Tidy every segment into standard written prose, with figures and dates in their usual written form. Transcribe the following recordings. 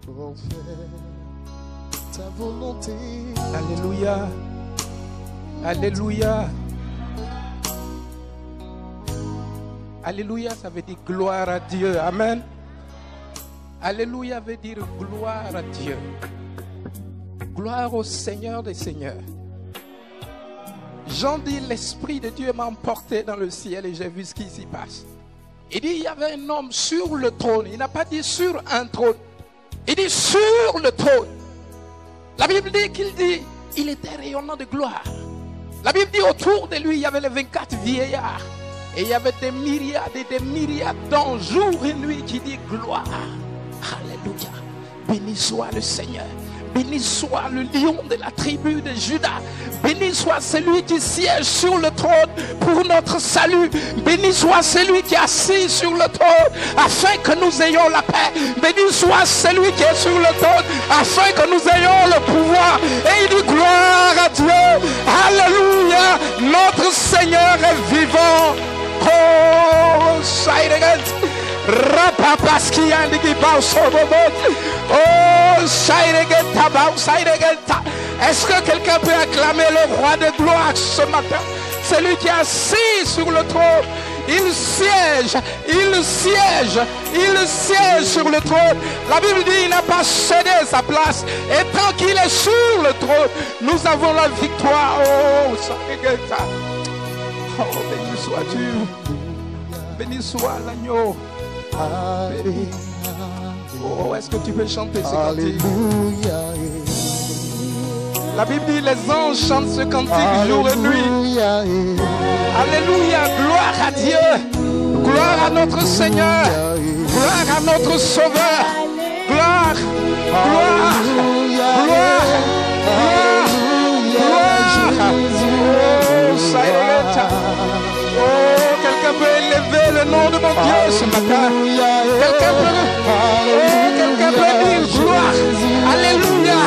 pour faire ta volonté. Alléluia. Alléluia. Alléluia, ça veut dire gloire à Dieu. Amen. Alléluia veut dire gloire à Dieu. Gloire au Seigneur des Seigneurs. Jean dit, l'Esprit de Dieu m'a emporté dans le ciel et j'ai vu ce qui s'y passe. Il dit, il y avait un homme sur le trône. Il n'a pas dit sur un trône. Il dit sur le trône. La Bible dit il était rayonnant de gloire. La Bible dit, autour de lui, il y avait les 24 vieillards. Et il y avait des myriades et des myriades d'anges, jour et nuit, qui dit gloire. Alléluia. Béni soit le Seigneur. Béni soit le lion de la tribu de Juda. Béni soit celui qui siège sur le trône pour notre salut. Béni soit celui qui est assis sur le trône afin que nous ayons la paix. Béni soit celui qui est sur le trône afin que nous ayons le pouvoir. Et il dit gloire à Dieu. Alléluia. Notre Seigneur est vivant. Oh, est-ce que quelqu'un peut acclamer le roi de gloire ce matin? Celui qui est assis sur le trône. Il siège sur le trône. La Bible dit il n'a pas cédé sa place. Et tant qu'il est sur le trône, nous avons la victoire. Oh, béni sois-tu. Béni soit l'agneau. Béni. Oh, est-ce que tu peux chanter ce cantique? La Bible dit les anges chantent ce cantique jour et nuit. Alléluia, gloire à Dieu. Gloire à notre Seigneur. Gloire à notre Sauveur. Gloire, gloire, gloire, gloire, gloire. Oh, quelqu'un peut élever le nom de mon Dieu ce matin. Quelqu'un peut dire gloire. Alléluia.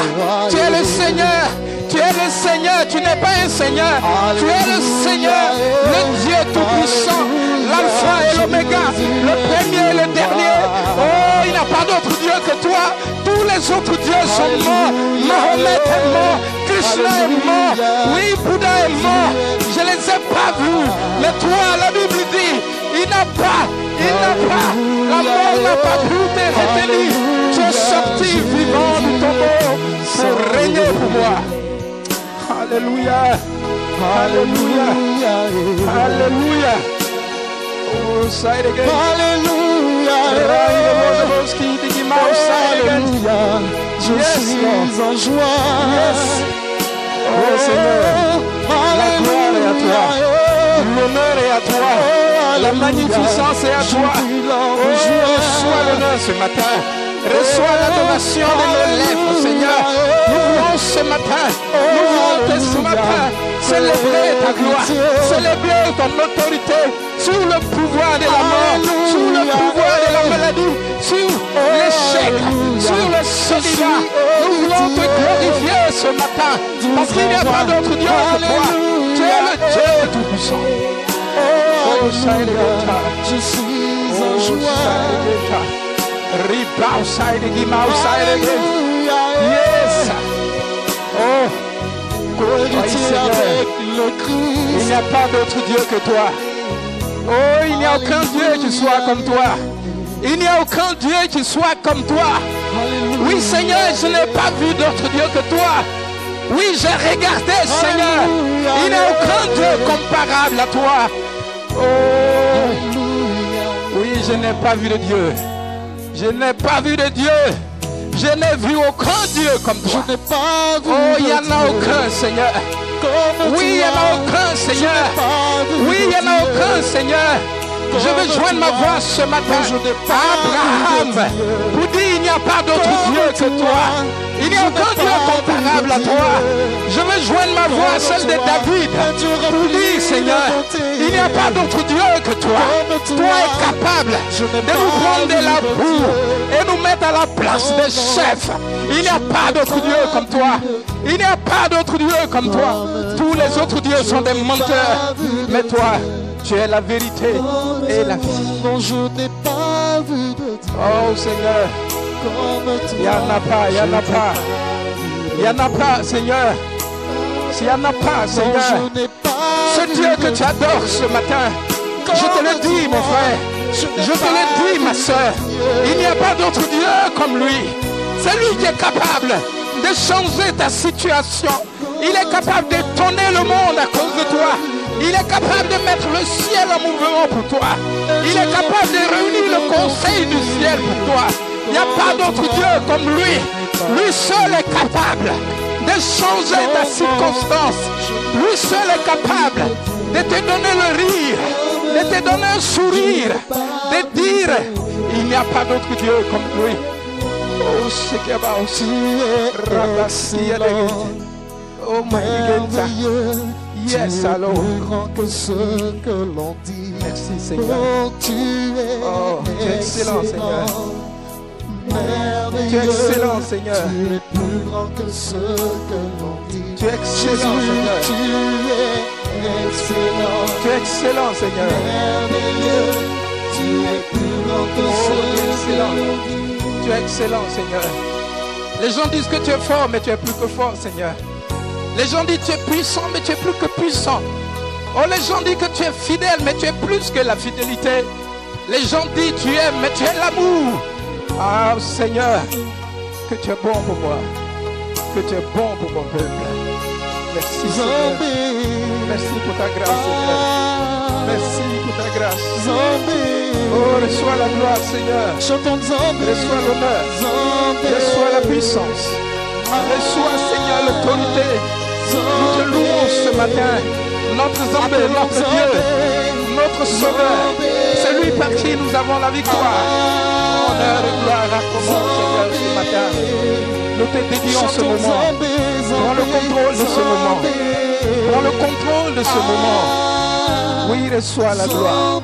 Tu es le Seigneur. Tu es le Seigneur. Tu n'es pas un Seigneur. Tu es le Seigneur. Le Dieu tout-puissant. L'alpha et l'oméga. Le premier et le dernier. Oh, il n'y a pas d'autre Dieu que toi. Tous les autres dieux sont morts. Mahomet est mort. Krishna est mort. Oui, Bouddha est mort. Je ne les ai pas vus. Mais toi, la Bible dit, il n'a pas, la mort n'a pas pu te retenir. Tu es sorti vivant du tombeau pour régner pour moi. Alléluia. Alléluia. Alléluia. Oh, say it again. Alléluia. Alléluia. Je suis en joie. Yes. Oh Seigneur, la gloire est à toi. L'honneur est à toi. La magnificence est à toi. Oh, reçois l'honneur ce matin. Reçois l'adoration de nos lèvres, Seigneur. Nous voulons ce matin, célébrer ta gloire, célébrer ton autorité sur le pouvoir de la mort, sur le pouvoir de la maladie, sur l'échec, sur le célibat. Nous voulons te glorifier ce matin, parce qu'il n'y a pas d'autre Dieu que toi. Tu es le Dieu tout-puissant. Oh, je suis en joie. Yes. Oh, il n'y a pas d'autre Dieu que toi. Oh, il n'y a aucun Dieu qui soit comme toi. Il n'y a aucun Dieu qui soit comme toi. Oui, Seigneur, je n'ai pas vu d'autre Dieu que toi. Oui, j'ai regardé, Seigneur. Il n'y a aucun Dieu comparable à toi. Oh, oui, je n'ai pas vu de Dieu. Je n'ai pas vu de Dieu. Je n'ai vu aucun Dieu comme toi. Je n'ai pas vu. Oh, il n'y en a aucun, Seigneur. Oui, il n'y en a aucun, Seigneur. Oui, il n'y en a aucun, Seigneur. Je veux joindre ma voix ce matin à Abraham pour dire il n'y a pas d'autre Dieu que toi. Il n'y a aucun Dieu comparable à toi. Je veux joindre ma voix à celle de David pour dire Seigneur, il n'y a pas d'autre Dieu que toi. Toi es capable de nous prendre de la boue et nous mettre à la place des chefs. Il n'y a pas d'autre Dieu comme toi. Il n'y a pas d'autre Dieu comme toi. Tous les autres dieux sont des menteurs. Mais toi, tu es la vérité et la vie. Non, je n'ai pas vu de toi. Oh Seigneur, Il n'y en a pas, il n'y en a pas. Il n'y en a pas, Seigneur. S'il n'y en a pas, Seigneur. Ce Dieu que tu adores ce matin, je te le dis, mon frère. Je te le dis, ma soeur. Il n'y a pas d'autre Dieu comme lui. C'est lui qui est capable de changer ta situation. Il est capable d'étonner le monde à cause de toi. Il est capable de mettre le ciel en mouvement pour toi. Il est capable de réunir le conseil du ciel pour toi. Il n'y a pas d'autre Dieu comme lui. Lui seul est capable de changer ta circonstance. Lui seul est capable de te donner le rire, de te donner un sourire, de dire il n'y a pas d'autre Dieu comme lui. Oh, oh my. Yes, alors. Que ce que l'on dit. Merci, Seigneur. Oh, tu es excellent, Seigneur. Merveilleux. Tu es excellent, Seigneur. Tu es plus grand que ce que l'on dit. Tu es excellent, Seigneur. Tu es excellent. Tu es excellent, Seigneur. Merveilleux. Tu es plus grand que ce que l'on dit. Tu es excellent, Seigneur. Les gens disent que tu es fort, mais tu es plus que fort, Seigneur. Les gens disent que tu es puissant, mais tu es plus que puissant. Oh, les gens disent que tu es fidèle, mais tu es plus que la fidélité. Les gens disent que tu aimes, mais tu es l'amour. Ah, Seigneur, que tu es bon pour moi. Que tu es bon pour mon peuple. Merci, Seigneur. Merci pour ta grâce, Seigneur. Merci pour ta grâce. Oh, reçois la gloire, Seigneur. Reçois l'honneur. Reçois la puissance. Reçois, Seigneur, l'autorité. Nous te louons ce matin. Notre Zambé, notre Dieu, notre Sauveur. Celui par qui nous avons la victoire. Honneur et gloire à ton nom, Seigneur, ce matin. Nous te dédions ce moment. Prends le contrôle de ce moment. Prends le contrôle de ce moment. Oui, reçois la gloire.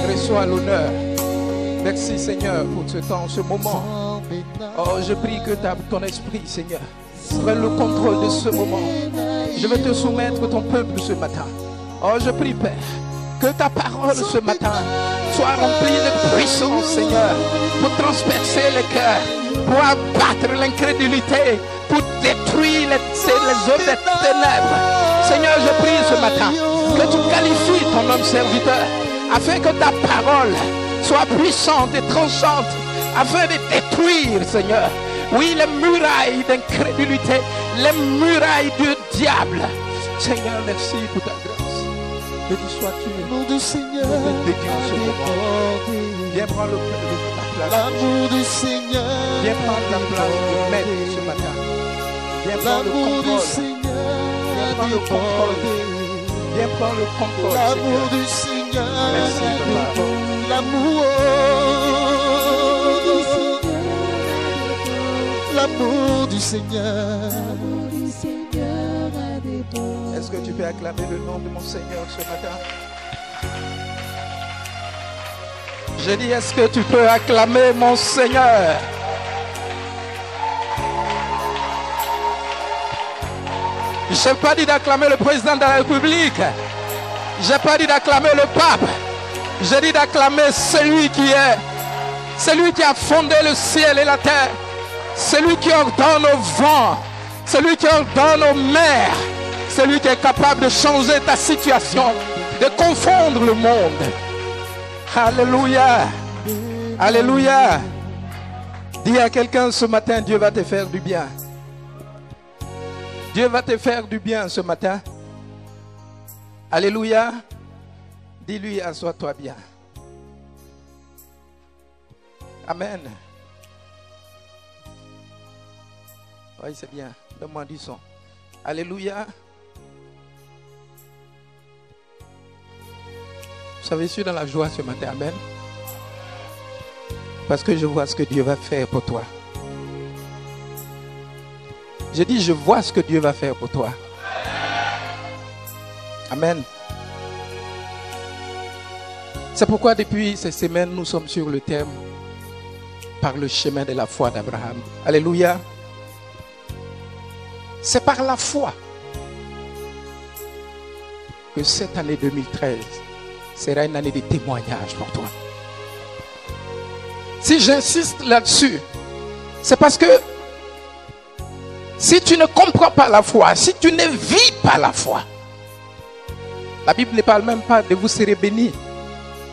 Reçois l'honneur. Merci, Seigneur, pour ce temps, ce moment. Oh, je prie que ton esprit, Seigneur, prenne le contrôle de ce moment. Je vais te soumettre ton peuple ce matin. Oh, je prie, Père, que ta parole ce matin soit remplie de puissance, Seigneur, pour transpercer les cœurs, pour abattre l'incrédulité, pour détruire les œuvres des ténèbres. Seigneur, je prie ce matin que tu qualifies ton homme serviteur, afin que ta parole soit puissante et tranchante, afin de détruire, Seigneur, oui, les murailles d'incrédulité, les murailles du diable. Seigneur, merci pour ta grâce. Béni sois-tu. L'amour du Seigneur. Viens prendre la place. L'amour du Seigneur. Viens prendre la place de maître ce matin. Viens prendre le contrôle. Viens prendre le contrôle. Viens prendre le contrôle. L'amour du Seigneur. Merci, Papa. L'amour. L'amour du Seigneur. Est-ce que tu peux acclamer le nom de mon Seigneur ce matin? Je dis, est-ce que tu peux acclamer mon Seigneur? Je n'ai pas dit d'acclamer le président de la République. Je n'ai pas dit d'acclamer le pape. J'ai dit d'acclamer celui qui a fondé le ciel et la terre. Celui qui ordonne au vent. Celui qui ordonne aux mers. Celui qui est capable de changer ta situation, de confondre le monde. Alléluia. Alléluia. Dis à quelqu'un ce matin, Dieu va te faire du bien. Dieu va te faire du bien ce matin. Alléluia. Dis-lui, assois-toi bien. Amen. Oui, c'est bien. Donne-moi du son. Alléluia. Vous savez, je suis dans la joie ce matin. Amen. Parce que je vois ce que Dieu va faire pour toi. Je dis, je vois ce que Dieu va faire pour toi. Amen. C'est pourquoi depuis ces semaines, nous sommes sur le thème par le chemin de la foi d'Abraham. Alléluia. C'est par la foi que cette année 2013 sera une année de témoignage pour toi. Si j'insiste là-dessus, C'est parce que si tu ne comprends pas la foi, si tu ne vis pas la foi, la Bible ne parle même pas de vous serez bénis.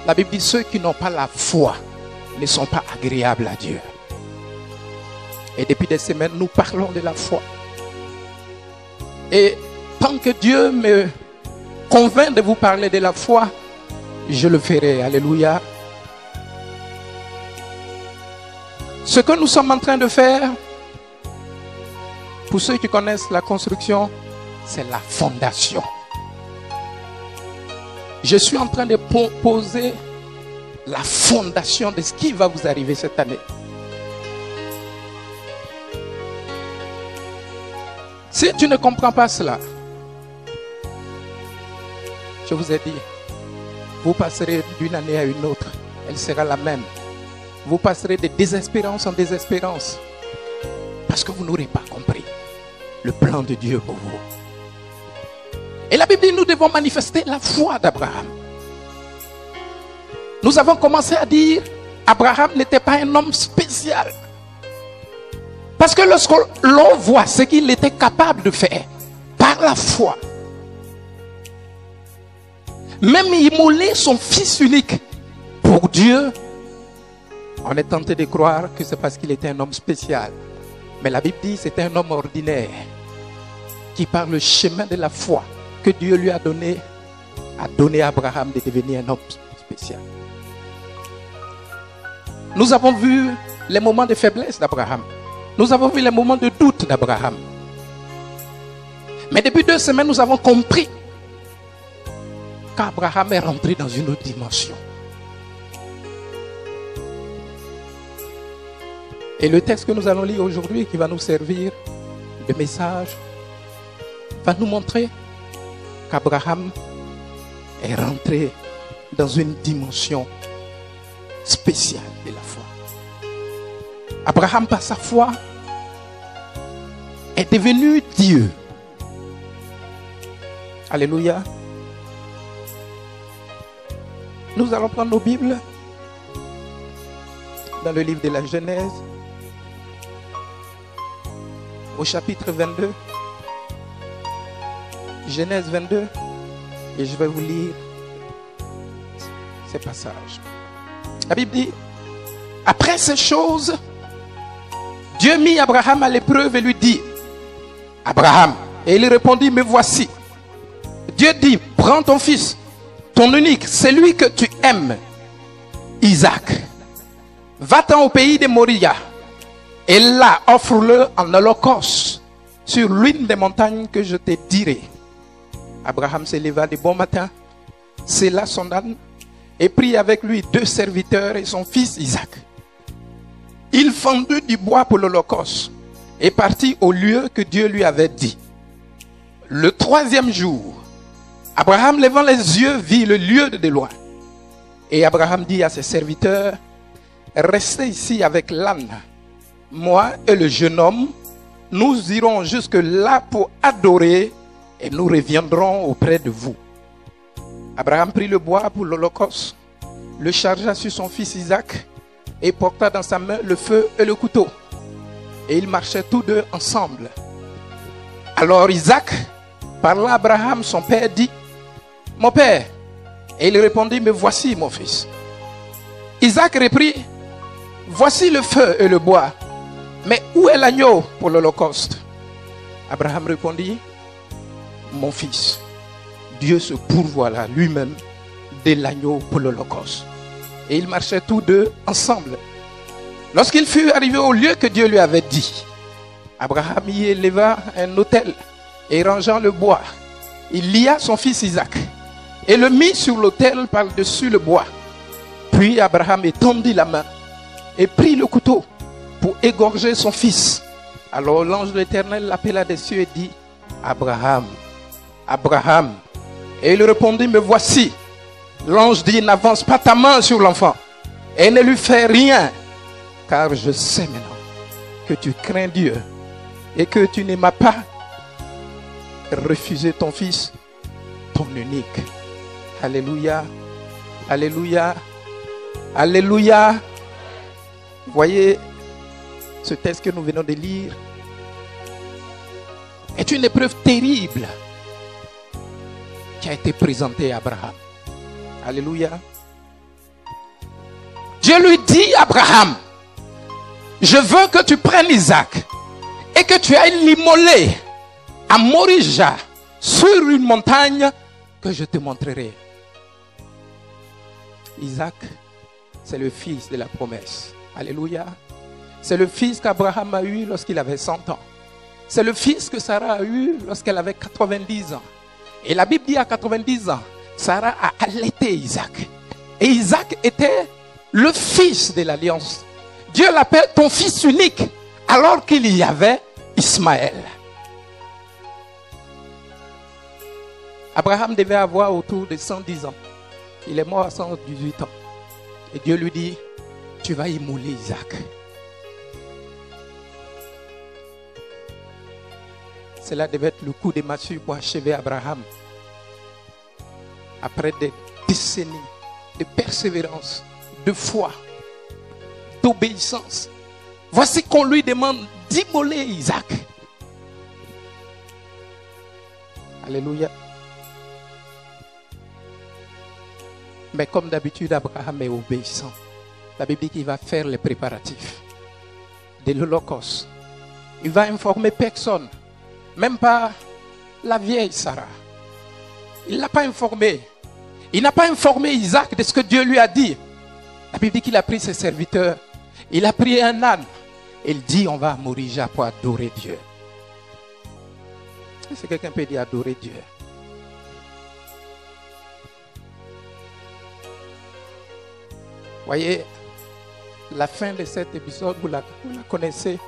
La Bible dit ceux qui n'ont pas la foi ne sont pas agréables à Dieu. Et depuis des semaines, nous parlons de la foi. Et tant que Dieu me convainc de vous parler de la foi, je le ferai. Alléluia. Ce que nous sommes en train de faire, pour ceux qui connaissent la construction, c'est la fondation. Je suis en train de poser la fondation de ce qui va vous arriver cette année. Si tu ne comprends pas cela, je vous ai dit, vous passerez d'une année à une autre, elle sera la même. Vous passerez de désespérance en désespérance, parce que vous n'aurez pas compris le plan de Dieu pour vous. Et la Bible dit, nous devons manifester la foi d'Abraham. Nous avons commencé à dire, Abraham n'était pas un homme spécial. Parce que lorsque l'on voit ce qu'il était capable de faire, par la foi, même immoler son fils unique pour Dieu, on est tenté de croire que c'est parce qu'il était un homme spécial. Mais la Bible dit, c'était un homme ordinaire, qui par le chemin de la foi, que Dieu lui a donné à Abraham de devenir un homme spécial. Nous avons vu les moments de faiblesse d'Abraham. Nous avons vu les moments de doute d'Abraham. Mais depuis 2 semaines, nous avons compris qu'Abraham est rentré dans une autre dimension. Et le texte que nous allons lire aujourd'hui, qui va nous servir de message, va nous montrer qu'Abraham est rentré dans une dimension spéciale de la foi. Abraham, par sa foi, est devenu Dieu. Alléluia. Nous allons prendre nos Bibles dans le livre de la Genèse, au chapitre 22. Genèse 22, et je vais vous lire ces passages. La Bible dit, après ces choses, Dieu mit Abraham à l'épreuve et lui dit, Abraham, et il répondit, me voici. Dieu dit, prends ton fils, ton unique, celui que tu aimes, Isaac, va-t'en au pays de Moria, et là, offre-le en holocauste sur l'une des montagnes que je te dirai. Abraham se leva de bon matin, sella son âne, et prit avec lui 2 serviteurs et son fils Isaac. Il fendit du bois pour l'holocauste et partit au lieu que Dieu lui avait dit. Le 3e jour, Abraham, levant les yeux, vit le lieu de loin. Et Abraham dit à ses serviteurs, restez ici avec l'âne. Moi et le jeune homme, nous irons jusque là pour adorer et nous reviendrons auprès de vous. Abraham prit le bois pour l'holocauste, le chargea sur son fils Isaac et porta dans sa main le feu et le couteau. Et ils marchaient tous deux ensemble. Alors Isaac, parlant à Abraham, son père, dit, mon père. Et il répondit, me voici mon fils. Isaac reprit, voici le feu et le bois, mais où est l'agneau pour l'holocauste? Abraham répondit, mon fils, Dieu se pourvoira lui-même de l'agneau pour l'holocauste. Et ils marchaient tous deux ensemble. Lorsqu'il fut arrivé au lieu que Dieu lui avait dit, Abraham y éleva un autel et rangeant le bois, il lia son fils Isaac et le mit sur l'autel par-dessus le bois. Puis Abraham étendit la main et prit le couteau pour égorger son fils. Alors l'ange de l'Éternel l'appela des cieux et dit, Abraham, Abraham. Et il répondit, me voici. L'ange dit, n'avance pas ta main sur l'enfant et ne lui fais rien, car je sais maintenant que tu crains Dieu et que tu ne m'as pas refusé ton fils, ton unique. Alléluia, alléluia, alléluia. Voyez ce texte que nous venons de lire est une épreuve terrible qui a été présentée à Abraham. Alléluia. Dieu lui dit à Abraham, je veux que tu prennes Isaac et que tu ailles l'immoler à Morija sur une montagne que je te montrerai. Isaac, c'est le fils de la promesse. Alléluia. C'est le fils qu'Abraham a eu lorsqu'il avait 100 ans. C'est le fils que Sarah a eu lorsqu'elle avait 90 ans. Et la Bible dit à 90 ans, Sarah a allaité Isaac. Et Isaac était le fils de l'alliance. Dieu l'appelle ton fils unique, alors qu'il y avait Ismaël. Abraham devait avoir autour de 110 ans. Il est mort à 118 ans. Et Dieu lui dit, tu vas immoler Isaac. Cela devait être le coup de massue pour achever Abraham. Après des décennies de persévérance, de foi, d'obéissance. Voici qu'on lui demande d'immoler Isaac. Alléluia. Mais comme d'habitude, Abraham est obéissant. La Bible dit qu'il va faire les préparatifs de l'Holocauste. Il va informer personne, même pas la vieille Sarah. Il ne l'a pas informé. Il n'a pas informé Isaac de ce que Dieu lui a dit. La Bible dit qu'il a pris ses serviteurs. Il a pris un âne. Il dit, on va à Morija pour adorer Dieu. Est-ce que quelqu'un peut dire adorer Dieu? Voyez, la fin de cet épisode, vous la connaissez.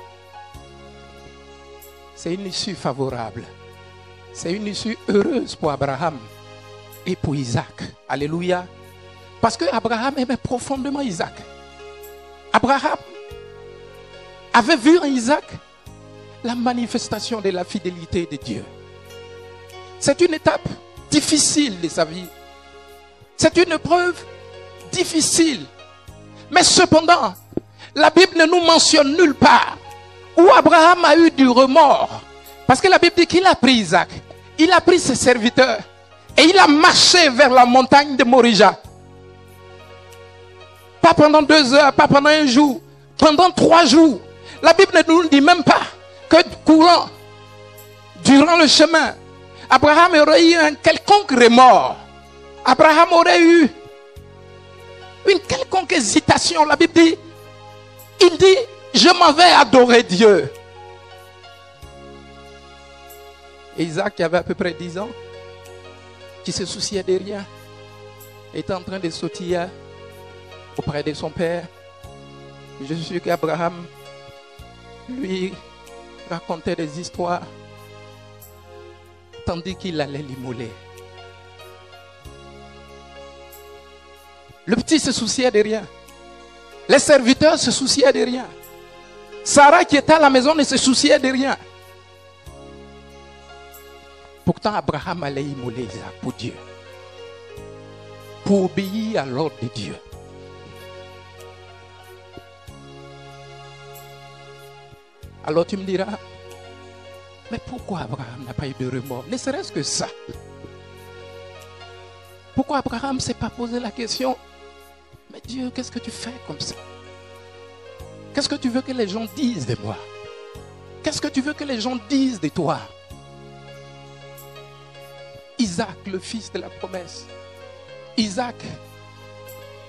C'est une issue favorable. C'est une issue heureuse pour Abraham et pour Isaac. Alléluia. Parce que Abraham aimait profondément Isaac. Abraham avait vu en Isaac la manifestation de la fidélité de Dieu. C'est une étape difficile de sa vie. C'est une épreuve difficile. Mais cependant, la Bible ne nous mentionne nulle part où Abraham a eu du remords. Parce que la Bible dit qu'il a pris Isaac. Il a pris ses serviteurs. Et il a marché vers la montagne de Morija. Pas pendant 2 heures, pas pendant 1 jour. Pendant 3 jours. La Bible ne nous dit même pas que durant le chemin, Abraham aurait eu un quelconque remords. Abraham aurait eu une quelconque hésitation. La Bible dit, il dit, je m'en vais adorer Dieu. Et Isaac, qui avait à peu près 10 ans, qui se souciait de rien, était en train de sautiller auprès de son père. Je suis sûr qu'Abraham lui racontait des histoires tandis qu'il allait l'immoler. Le petit se souciait de rien. Les serviteurs se souciaient de rien. Sarah qui était à la maison ne se souciait de rien. Pourtant Abraham allait immoler Isaac pour Dieu. Pour obéir à l'ordre de Dieu. Alors tu me diras, mais pourquoi Abraham n'a pas eu de remords? Ne serait-ce que ça. Pourquoi Abraham ne s'est pas posé la question, mais Dieu, qu'est-ce que tu fais comme ça? Qu'est-ce que tu veux que les gens disent de moi? Qu'est-ce que tu veux que les gens disent de toi? Isaac, le fils de la promesse. Isaac,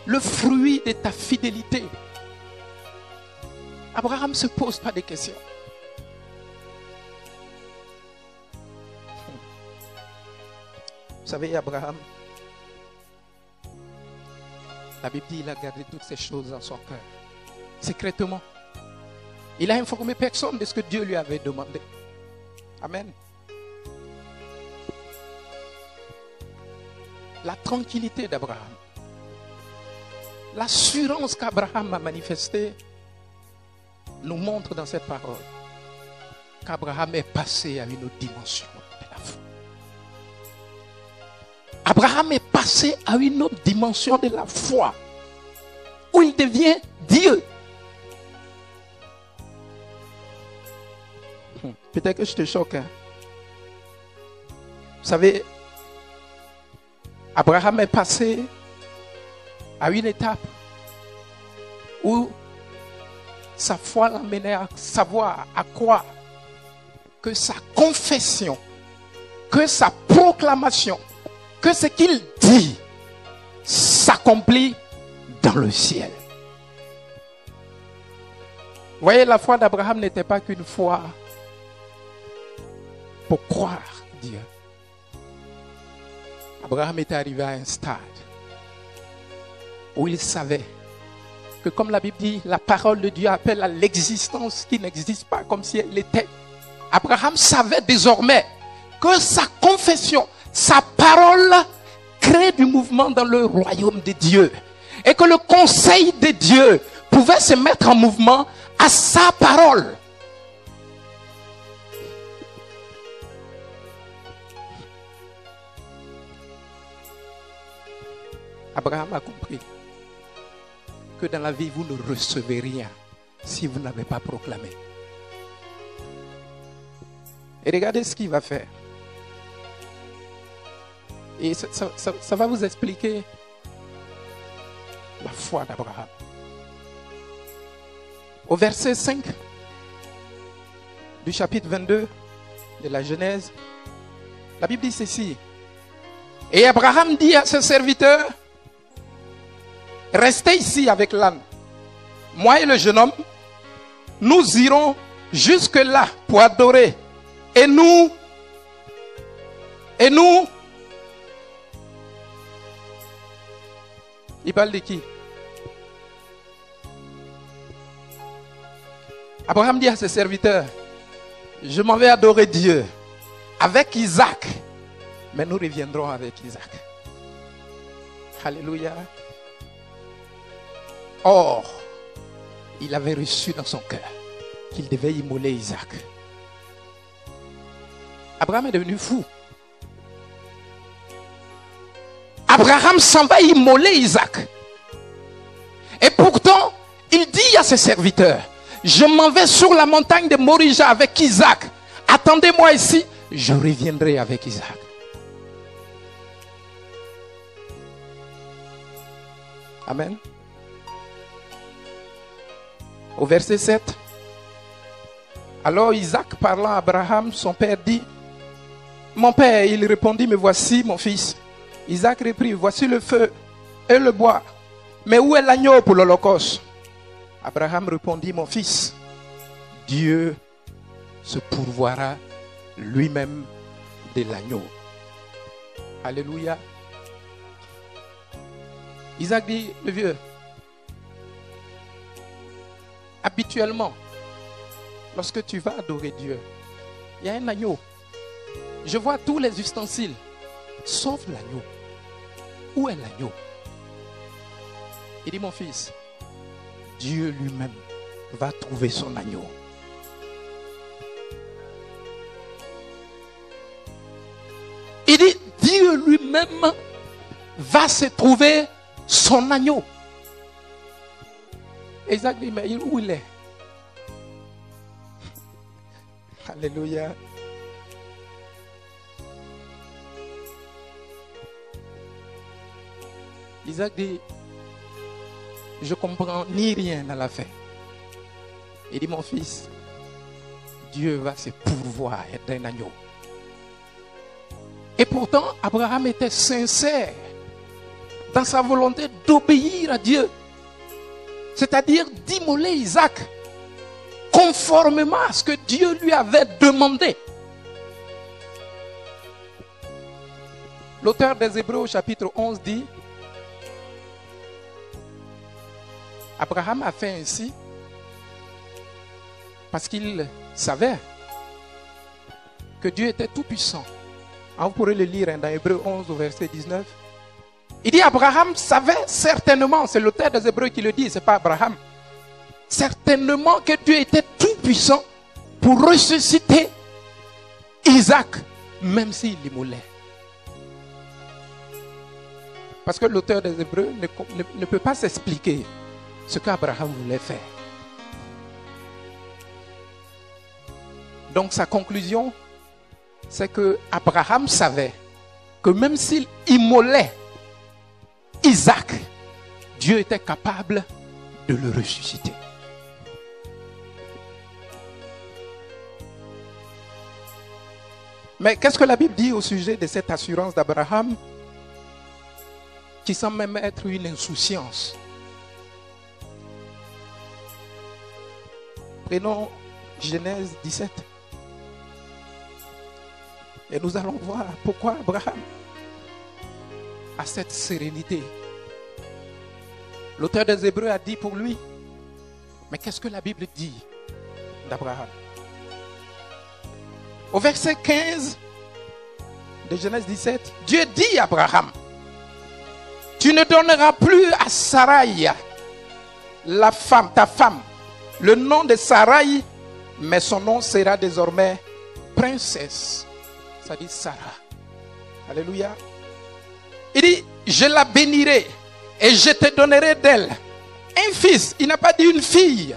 le fruit de ta fidélité. Abraham ne se pose pas de questions. Vous savez, Abraham, la Bible dit qu'il a gardé toutes ces choses dans son cœur, secrètement. Il a informé personne de ce que Dieu lui avait demandé. Amen. La tranquillité d'Abraham, l'assurance qu'Abraham a manifestée nous montre dans cette parole qu'Abraham est passé à une autre dimension de la foi. Abraham est passé à une autre dimension de la foi où il devient Dieu. Peut-être que je te choque. Hein. Vous savez, Abraham est passé à une étape où sa foi l'amenait à savoir, à croire que sa confession, que sa proclamation, que ce qu'il dit s'accomplit dans le ciel. Vous voyez, la foi d'Abraham n'était pas qu'une foi pour croire Dieu. Abraham était arrivé à un stade où il savait que, comme la Bible dit, la parole de Dieu appelle à l'existence qui n'existe pas comme si elle l'était. Abraham savait désormais que sa confession, sa parole crée du mouvement dans le royaume de Dieu. Et que le conseil de Dieu pouvait se mettre en mouvement à sa parole. Abraham a compris que dans la vie, vous ne recevez rien si vous n'avez pas proclamé. Et regardez ce qu'il va faire. Et ça va vous expliquer la foi d'Abraham. Au verset 5 du chapitre 22 de la Genèse, la Bible dit ceci. Et Abraham dit à ses serviteurs, restez ici avec l'âne. Moi et le jeune homme, nous irons jusque là pour adorer. Et nous, il parle de qui? Abraham dit à ses serviteurs, je m'en vais adorer Dieu avec Isaac, mais nous reviendrons avec Isaac. Alléluia. Or, il avait reçu dans son cœur qu'il devait immoler Isaac. Abraham est devenu fou. Abraham s'en va immoler Isaac. Et pourtant, il dit à ses serviteurs, je m'en vais sur la montagne de Morija avec Isaac. Attendez-moi ici, je reviendrai avec Isaac. Amen. Au verset 7. Alors Isaac parlant à Abraham, son père, dit, mon père, il répondit, me voici mon fils. Isaac reprit, voici le feu et le bois, mais où est l'agneau pour l'holocauste? Abraham répondit, mon fils, Dieu se pourvoira lui-même de l'agneau. Alléluia. Isaac dit, le vieux, habituellement, lorsque tu vas adorer Dieu, il y a un agneau. Je vois tous les ustensiles, sauf l'agneau. Où est l'agneau? Il dit, mon fils, Dieu lui-même va trouver son agneau. Il dit, Dieu lui-même va se trouver son agneau. Isaac dit, mais où il est? Alléluia. Isaac dit, je comprends ni rien à la fin. Il dit, mon fils, Dieu va se pourvoir d'un agneau. Et pourtant, Abraham était sincère dans sa volonté d'obéir à Dieu. C'est-à-dire d'immoler Isaac conformément à ce que Dieu lui avait demandé. L'auteur des Hébreux au chapitre 11 dit, Abraham a fait ainsi parce qu'il savait que Dieu était tout puissant. Vous pourrez le lire dans Hébreux 11 au verset 19. Il dit, Abraham savait certainement, c'est l'auteur des Hébreux qui le dit, ce n'est pas Abraham, certainement que Dieu était tout puissant pour ressusciter Isaac, même s'il l'immolait. Parce que l'auteur des Hébreux ne peut pas s'expliquer ce qu'Abraham voulait faire. Donc sa conclusion, c'est que Abraham savait que même s'il immolait Isaac, Dieu était capable de le ressusciter. Mais qu'est-ce que la Bible dit au sujet de cette assurance d'Abraham qui semble même être une insouciance? Prenons Genèse 17. Et nous allons voir pourquoi Abraham a cette sérénité. L'auteur des Hébreux a dit pour lui, mais qu'est-ce que la Bible dit d'Abraham? Au verset 15 de Genèse 17, Dieu dit à Abraham, tu ne donneras plus à Sarai, la femme, ta femme, le nom de Sarai, mais son nom sera désormais princesse. Ça dit Sarah. Alléluia. Il dit, je la bénirai et je te donnerai d'elle un fils. Il n'a pas dit une fille.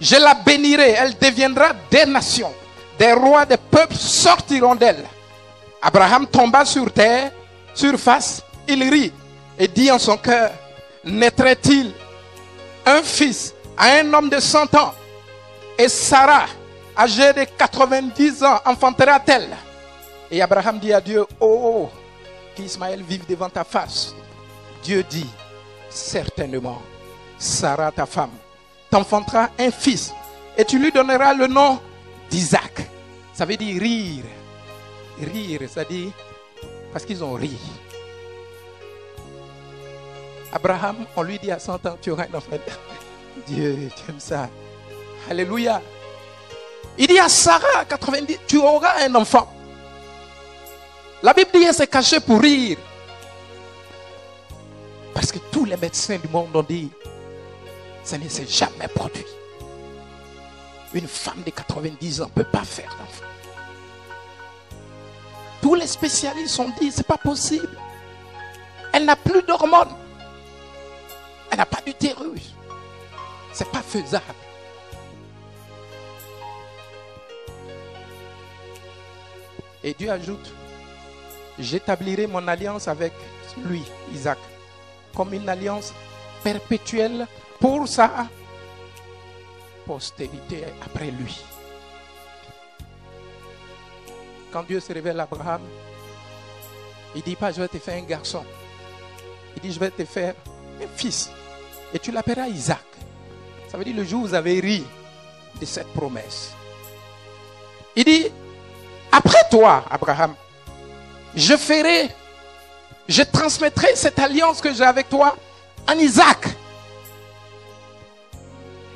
Je la bénirai, elle deviendra des nations. Des rois, des peuples sortiront d'elle. Abraham tomba sur terre, sur face, il rit et dit en son cœur, naîtrait-il un fils à un homme de 100 ans? Et Sarah, âgée de 90 ans, enfantera-t-elle? Et Abraham dit à Dieu, oh, qu'Ismaël vive devant ta face. Dieu dit, certainement, Sarah, ta femme, t'enfantera un fils et tu lui donneras le nom d'Isaac. Ça veut dire rire. Rire, ça dit parce qu'ils ont ri. Abraham, on lui dit à 100 ans, tu auras un enfant. Dieu, tu aimes ça. Alléluia. Il dit à Sarah, 90, tu auras un enfant. La Bible dit, elle s'est cachée pour rire. Parce que tous les médecins du monde ont dit, ça ne s'est jamais produit. Une femme de 90 ans ne peut pas faire d'enfant. Tous les spécialistes ont dit, c'est pas possible. Elle n'a plus d'hormones. Elle n'a pas d'utérus. C'est pas faisable. Et Dieu ajoute, j'établirai mon alliance avec lui, Isaac, comme une alliance perpétuelle pour sa postérité après lui. Quand Dieu se révèle à Abraham, il ne dit pas je vais te faire un garçon. Il dit je vais te faire un fils. Et tu l'appelleras Isaac. Ça veut dire le jour où vous avez ri de cette promesse. Il dit, après toi, Abraham, je transmettrai cette alliance que j'ai avec toi en Isaac.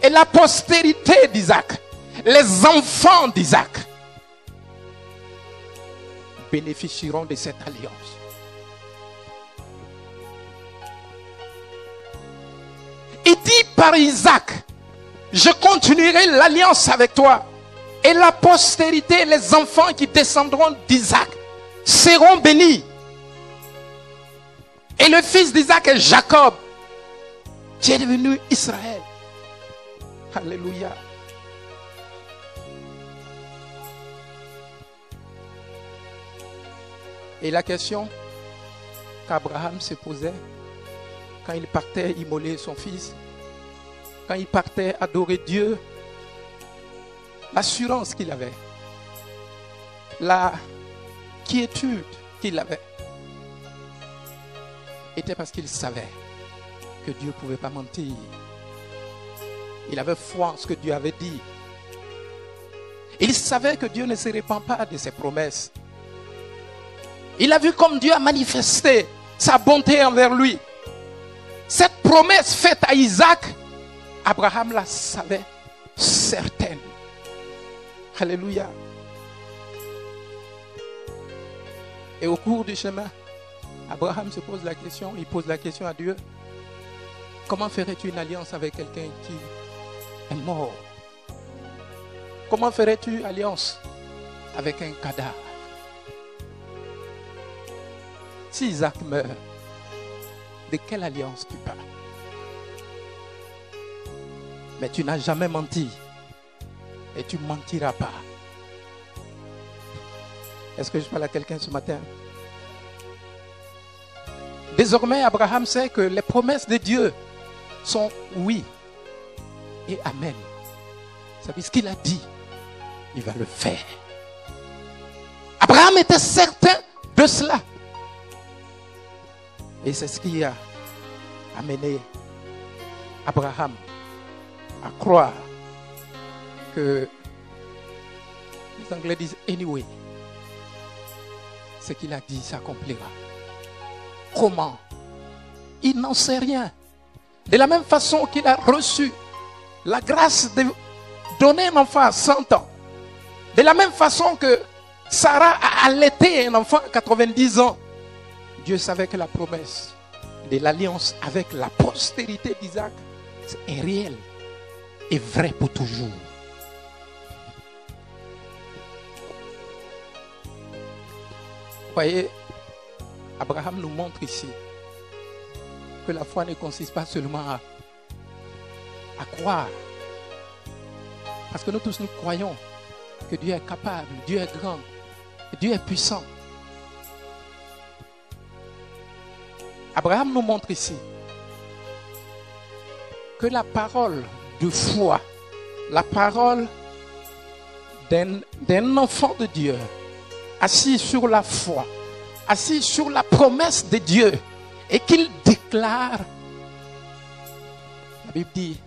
Et la postérité d'Isaac, les enfants d'Isaac, bénéficieront de cette alliance. Il dit par Isaac, je continuerai l'alliance avec toi. Et la postérité, les enfants qui descendront d'Isaac seront bénis. Et le fils d'Isaac est Jacob, qui est devenu Israël. Alléluia. Et la question qu'Abraham se posait quand il partait immoler son fils, quand il partait adorer Dieu, l'assurance qu'il avait, la quiétude qu'il avait, était parce qu'il savait que Dieu ne pouvait pas mentir. Il avait foi en ce que Dieu avait dit. Il savait que Dieu ne se répand pas de ses promesses. Il a vu comme Dieu a manifesté sa bonté envers lui. Cette promesse faite à Isaac, Abraham la savait certaine. Alléluia. Et au cours du chemin, Abraham se pose la question, il pose la question à Dieu. Comment ferais-tu une alliance avec quelqu'un qui est mort? Comment ferais-tu alliance avec un cadavre? Si Isaac meurt, de quelle alliance tu parles? Mais tu n'as jamais menti et tu ne mentiras pas. Est-ce que je parle à quelqu'un ce matin? Désormais, Abraham sait que les promesses de Dieu sont oui et amen. Vous savez ce qu'il a dit? Il va le faire. Abraham était certain de cela. Et c'est ce qui a amené Abraham à croire que les Anglais disent anyway. Ce qu'il a dit s'accomplira. Comment? Il n'en sait rien. De la même façon qu'il a reçu la grâce de donner un enfant à 100 ans. De la même façon que Sarah a allaité un enfant à 90 ans. Dieu savait que la promesse de l'alliance avec la postérité d'Isaac est réelle et vraie pour toujours. Vous voyez, Abraham nous montre ici que la foi ne consiste pas seulement à croire. Parce que nous tous, nous croyons que Dieu est capable, Dieu est grand, Dieu est puissant. Abraham nous montre ici que la parole de foi, la parole d'un enfant de Dieu, assis sur la foi, assis sur la promesse de Dieu, et qu'il déclare, la Bible dit,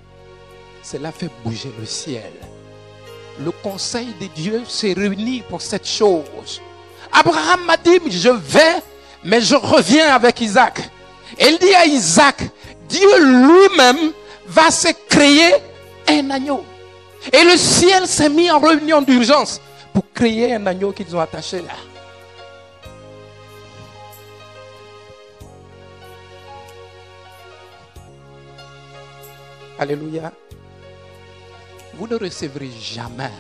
cela fait bouger le ciel. Le conseil de Dieu s'est réuni pour cette chose. Abraham m'a dit, je vais, mais je reviens avec Isaac. Et il dit à Isaac, Dieu lui-même va se créer un agneau. Et le ciel s'est mis en réunion d'urgence pour créer un agneau qu'ils ont attaché là. Alléluia. Vous ne recevrez jamais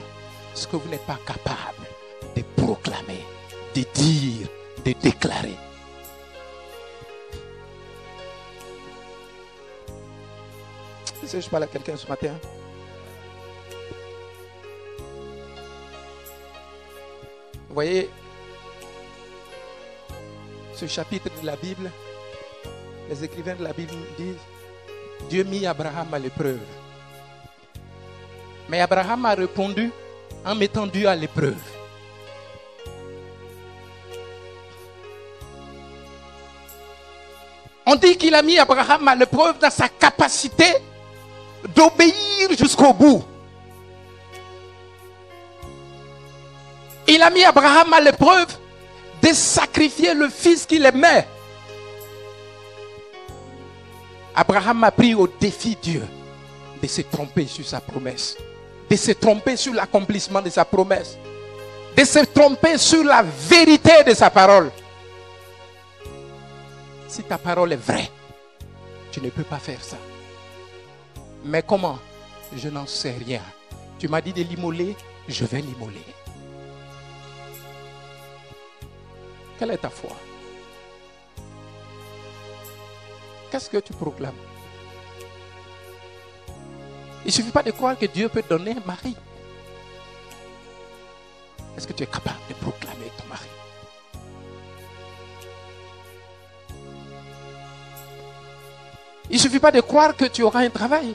ce que vous n'êtes pas capable de proclamer, de dire, de déclarer. Est-ce que je parle à quelqu'un ce matin? Vous voyez, ce chapitre de la Bible, les écrivains de la Bible disent, Dieu mit Abraham à l'épreuve. Mais Abraham a répondu en mettant Dieu à l'épreuve. On dit qu'il a mis Abraham à l'épreuve dans sa capacité d'obéir jusqu'au bout. Il a mis Abraham à l'épreuve de sacrifier le fils qu'il aimait. Abraham a pris au défi Dieu de se tromper sur sa promesse, de se tromper sur l'accomplissement de sa promesse, de se tromper sur la vérité de sa parole. Si ta parole est vraie, tu ne peux pas faire ça. Mais comment? Je n'en sais rien. Tu m'as dit de l'immoler, je vais l'immoler. Quelle est ta foi? Qu'est-ce que tu proclames? Il ne suffit pas de croire que Dieu peut donner un mari. Est-ce que tu es capable de proclamer ton mari? Il ne suffit pas de croire que tu auras un travail.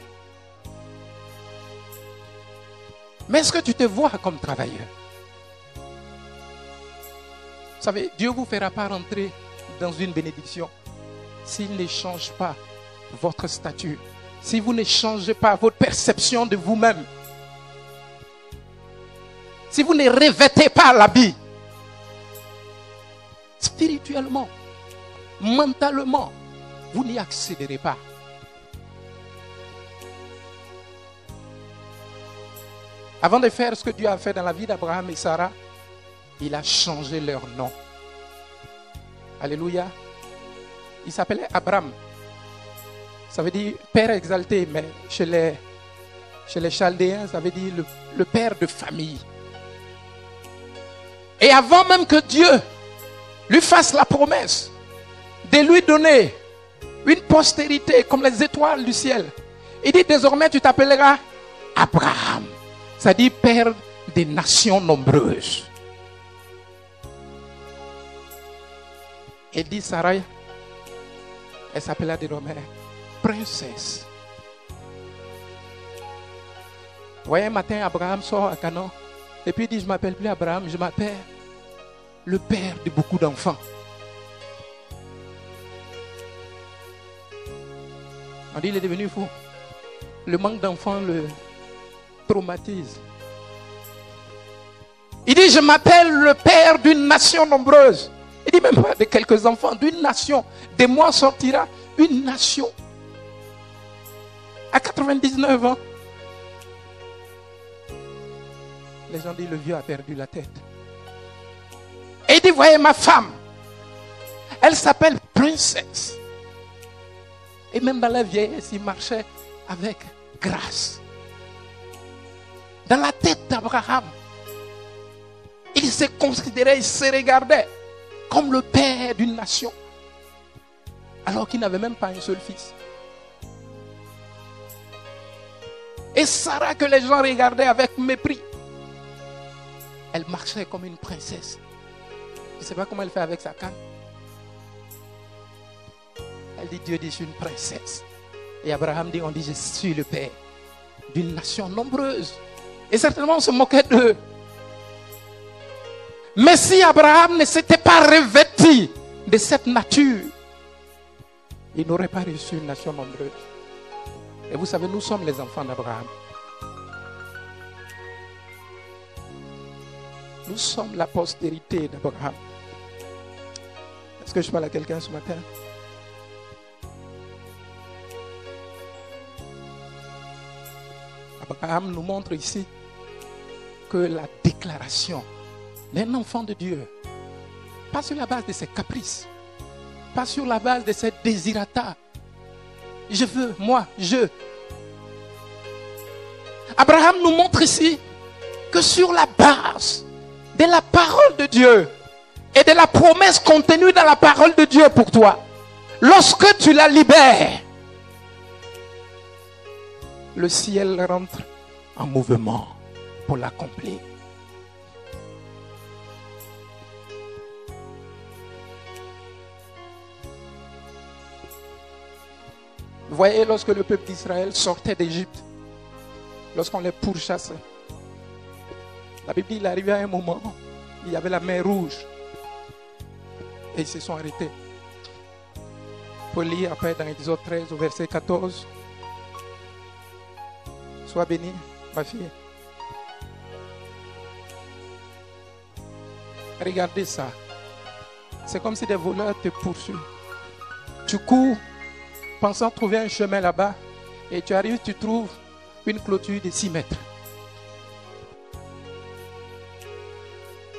Mais est-ce que tu te vois comme travailleur? Vous savez, Dieu ne vous fera pas rentrer dans une bénédiction s'il ne change pas votre statut, si vous ne changez pas votre perception de vous-même, si vous ne revêtez pas l'habit, spirituellement, mentalement, vous n'y accéderez pas. Avant de faire ce que Dieu a fait dans la vie d'Abraham et Sarah, il a changé leur nom. Alléluia. Il s'appelait Abraham. Ça veut dire père exalté, mais chez les Chaldéens, ça veut dire le père de famille. Et avant même que Dieu lui fasse la promesse de lui donner une postérité comme les étoiles du ciel, il dit désormais tu t'appelleras Abraham. Ça dit père des nations nombreuses. Il dit Sarai, elle s'appela désormais princesse. Vous voyez, un matin, Abraham sort à Canaan. Et puis il dit, je ne m'appelle plus Abraham, je m'appelle le père de beaucoup d'enfants. On dit, il est devenu fou. Le manque d'enfants le traumatise. Il dit, je m'appelle le père d'une nation nombreuse. Il dit même pas de quelques enfants, d'une nation. De moi sortira une nation. À 99 ans. Les gens disent, le vieux a perdu la tête. Et il dit, voyez ma femme. Elle s'appelle princesse. Et même dans la vieillesse, il marchait avec grâce. Dans la tête d'Abraham, il se considérait, il se regardait comme le père d'une nation. Alors qu'il n'avait même pas un seul fils. Et Sarah, que les gens regardaient avec mépris, elle marchait comme une princesse. Je ne sais pas comment elle fait avec sa canne. Elle dit, Dieu dit, je suis une princesse. Et Abraham dit, on dit, je suis le père d'une nation nombreuse. Et certainement, on se moquait d'eux. Mais si Abraham ne s'était pas revêtu de cette nature, il n'aurait pas reçu une nation nombreuse. Et vous savez, nous sommes les enfants d'Abraham. Nous sommes la postérité d'Abraham. Est-ce que je parle à quelqu'un ce matin? Abraham nous montre ici que la déclaration d'un enfant de Dieu, pas sur la base de ses caprices, pas sur la base de ses désirata. Je veux, moi, je. Abraham nous montre ici que sur la base de la parole de Dieu et de la promesse contenue dans la parole de Dieu pour toi, lorsque tu la libères, le ciel rentre en mouvement pour l'accomplir. Vous voyez, lorsque le peuple d'Israël sortait d'Égypte, lorsqu'on les pourchassait, la Bible dit, il arrivait à un moment, il y avait la mer Rouge. Et ils se sont arrêtés. Pour lire après dans Exode 13 au verset 14. Sois bénie, ma fille. Regardez ça. C'est comme si des voleurs te poursuivent. Tu cours, pensant trouver un chemin là-bas, et tu arrives, tu trouves une clôture de 6 mètres.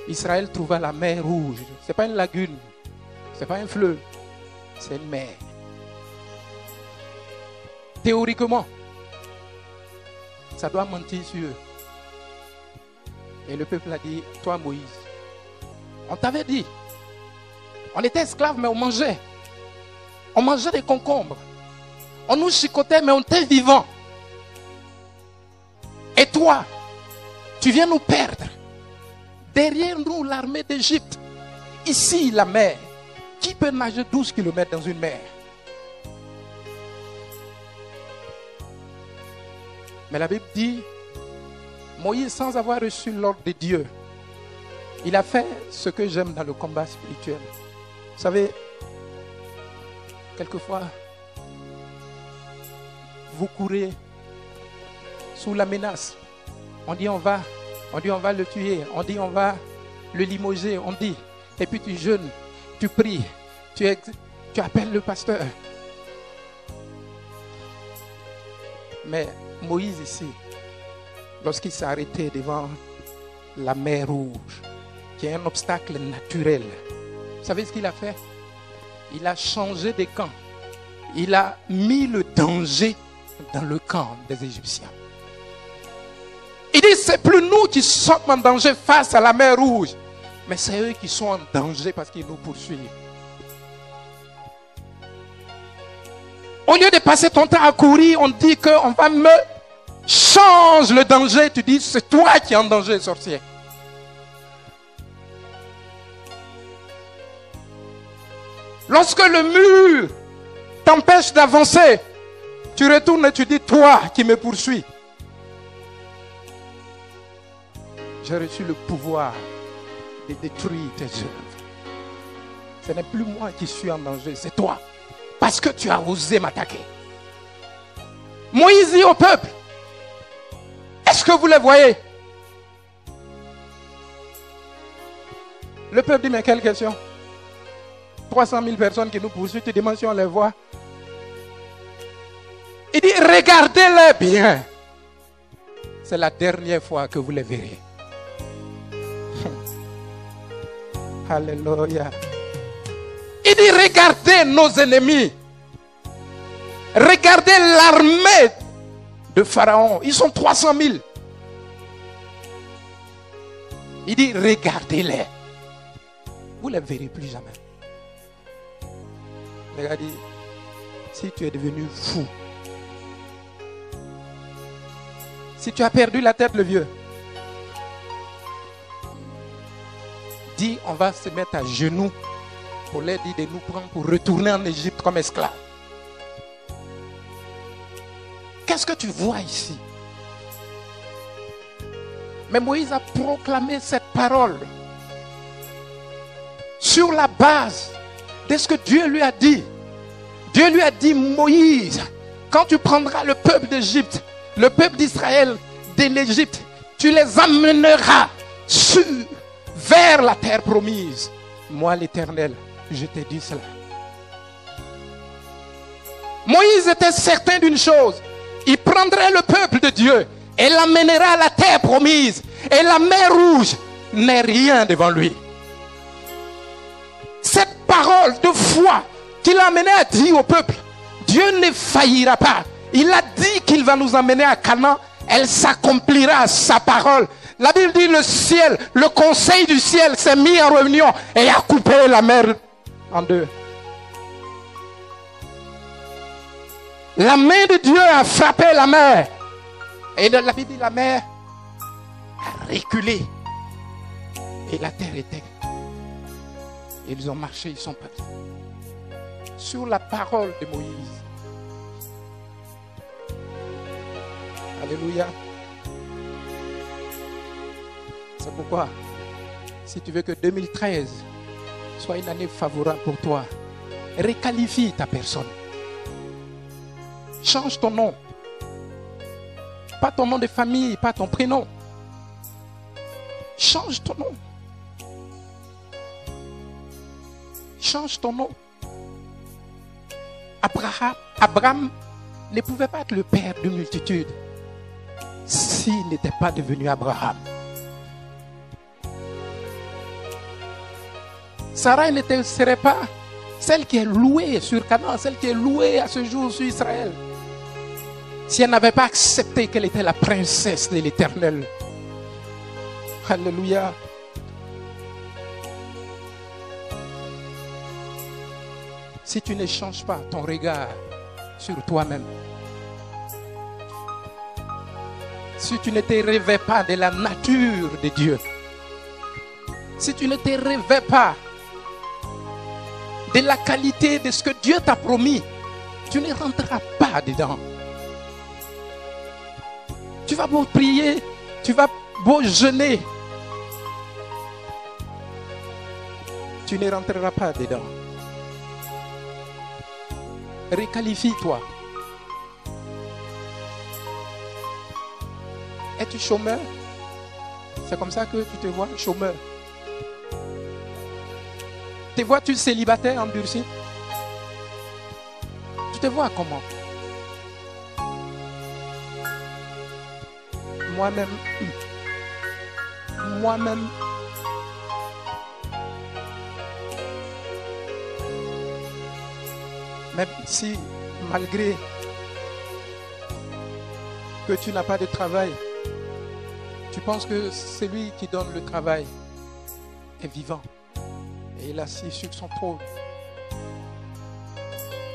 Israël trouva la mer Rouge. Ce n'est pas une lagune, ce n'est pas un fleuve, c'est une mer. Théoriquement, ça doit mentir sur eux. Et le peuple a dit, toi Moïse, on t'avait dit, on était esclaves mais on mangeait. On mangeait des concombres. On nous chicotait mais on était vivants. Et toi, tu viens nous perdre. Derrière nous, l'armée d'Égypte. Ici, la mer. Qui peut nager 12 km dans une mer? Mais la Bible dit, Moïse, sans avoir reçu l'ordre de Dieu, il a fait ce que j'aime dans le combat spirituel. Vous savez, quelquefois, vous courez sous la menace. On dit on va le tuer, on dit on va le limoger, on dit, et puis tu jeûnes, tu pries, tu appelles le pasteur. Mais Moïse ici, lorsqu'il s'est arrêté devant la mer Rouge, qui est un obstacle naturel, vous savez ce qu'il a fait? Il a changé de camp. Il a mis le danger dans le camp des Égyptiens. Il dit, c'est plus nous qui sommes en danger face à la mer Rouge, mais c'est eux qui sont en danger parce qu'ils nous poursuivent. Au lieu de passer ton temps à courir, on dit qu'on va me changer le danger. Tu dis, c'est toi qui es en danger, sorcier. Lorsque le mur t'empêche d'avancer, tu retournes et tu dis, toi qui me poursuis, j'ai reçu le pouvoir de détruire tes œuvres. Ce n'est plus moi qui suis en danger, c'est toi. Parce que tu as osé m'attaquer. Moïse dit au peuple, est-ce que vous les voyez? Le peuple dit, mais quelle question? 300 000 personnes qui nous poursuivent, tu demandes si on les voit. Il dit, regardez-les bien. C'est la dernière fois que vous les verrez. Alléluia. Il dit, regardez nos ennemis. Regardez l'armée de Pharaon. Ils sont 300 000. Il dit, regardez-les. Vous ne les verrez plus jamais. Le gars dit, si tu es devenu fou, si tu as perdu la tête, le vieux, dis, on va se mettre à genoux pour leur dire de nous prendre pour retourner en Égypte comme esclaves. Qu'est-ce que tu vois ici? Mais Moïse a proclamé cette parole sur la base de ce que Dieu lui a dit. Dieu lui a dit, Moïse, quand tu prendras le peuple d'Égypte, le peuple d'Israël de l'Égypte, tu les amèneras vers la terre promise. Moi, l'Éternel, je t'ai dit cela. Moïse était certain d'une chose. Il prendrait le peuple de Dieu et l'amènera à la terre promise. Et la mer Rouge n'est rien devant lui. Cette parole de foi qu'il a amené à dire au peuple, Dieu ne faillira pas. Il a dit qu'il va nous amener à Canaan. Elle s'accomplira, sa parole. La Bible dit le ciel, le conseil du ciel s'est mis en réunion et a coupé la mer en deux. La main de Dieu a frappé la mer. Et la Bible dit la mer a reculé. Et la terre était. Ils ont marché, ils sont partis. Sur la parole de Moïse. Alléluia. C'est pourquoi, si tu veux que 2013 soit une année favorable pour toi, requalifie ta personne. Change ton nom. Pas ton nom de famille, pas ton prénom. Change ton nom. Change ton nom. Abraham ne pouvait pas être le père d'une multitude s'il n'était pas devenu Abraham. Sarah ne serait pas celle qui est louée sur Canaan, celle qui est louée à ce jour sur Israël, si elle n'avait pas accepté qu'elle était la princesse de l'Éternel. Alléluia. Si tu ne changes pas ton regard sur toi-même, si tu ne te réveilles pas de la nature de Dieu, si tu ne te réveilles pas de la qualité de ce que Dieu t'a promis, tu ne rentreras pas dedans. Tu vas beau prier, tu vas beau jeûner, tu ne rentreras pas dedans. Requalifie-toi. Es-tu chômeur? C'est comme ça que tu te vois chômeur. Te vois-tu célibataire endurci? Tu te vois comment? Moi-même, même si malgré que tu n'as pas de travail, tu penses que celui qui donne le travail est vivant et il est assis sur son trône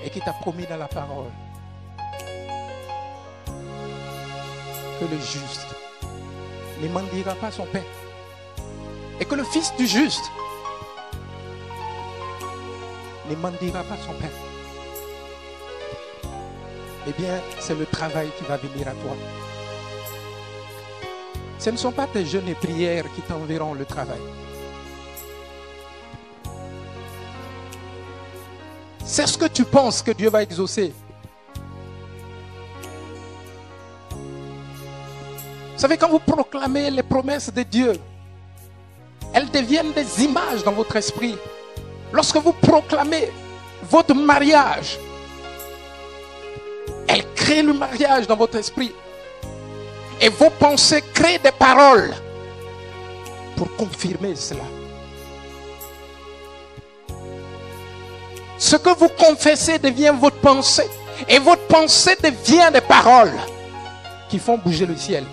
et qui t'a promis dans la parole que le juste ne mendiera pas son pain et que le fils du juste ne mendiera pas son pain. Eh bien, c'est le travail qui va venir à toi. Ce ne sont pas tes jeûnes et prières qui t'enverront le travail. C'est ce que tu penses que Dieu va exaucer. Vous savez, quand vous proclamez les promesses de Dieu, elles deviennent des images dans votre esprit. Lorsque vous proclamez votre mariage, elles créent le mariage dans votre esprit. Et vos pensées créent des paroles pour confirmer cela. Ce que vous confessez devient votre pensée. Et votre pensée devient des paroles qui font bouger le ciel.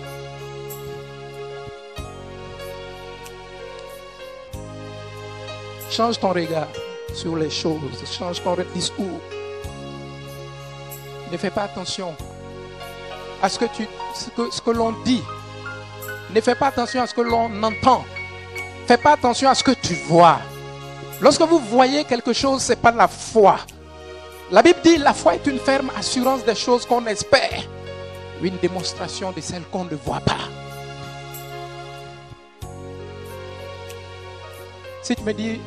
Change ton regard sur les choses. Change ton discours. Ne fais pas attention à ce que l'on dit. Ne fais pas attention à ce que l'on entend. Fais pas attention à ce que tu vois. Lorsque vous voyez quelque chose, ce n'est pas de la foi. La Bible dit la foi est une ferme assurance des choses qu'on espère. Une démonstration de celles qu'on ne voit pas. Si tu me dis,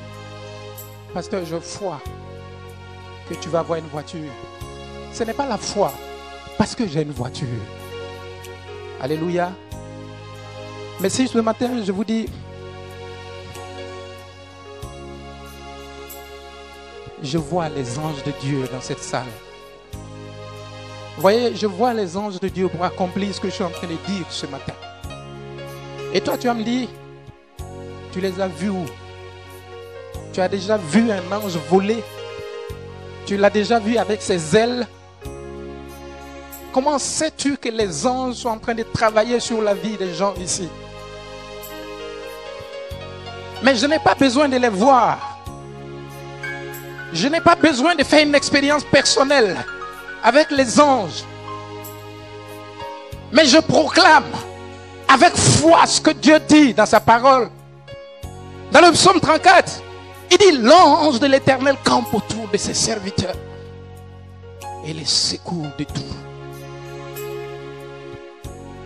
pasteur, je crois que tu vas avoir une voiture. Ce n'est pas la foi parce que j'ai une voiture. Alléluia. Mais si ce matin je vous dis, je vois les anges de Dieu dans cette salle. Vous voyez, je vois les anges de Dieu pour accomplir ce que je suis en train de dire ce matin. Et toi, tu vas me dire, tu les as vus où? Tu as déjà vu un ange voler? Tu l'as déjà vu avec ses ailes? Comment sais-tu que les anges sont en train de travailler sur la vie des gens ici? Mais je n'ai pas besoin de les voir. Je n'ai pas besoin de faire une expérience personnelle avec les anges. Mais je proclame avec foi ce que Dieu dit dans sa parole. Dans le psaume 34, il dit, l'ange de l'Éternel campe autour de ses serviteurs et les secourt de tout.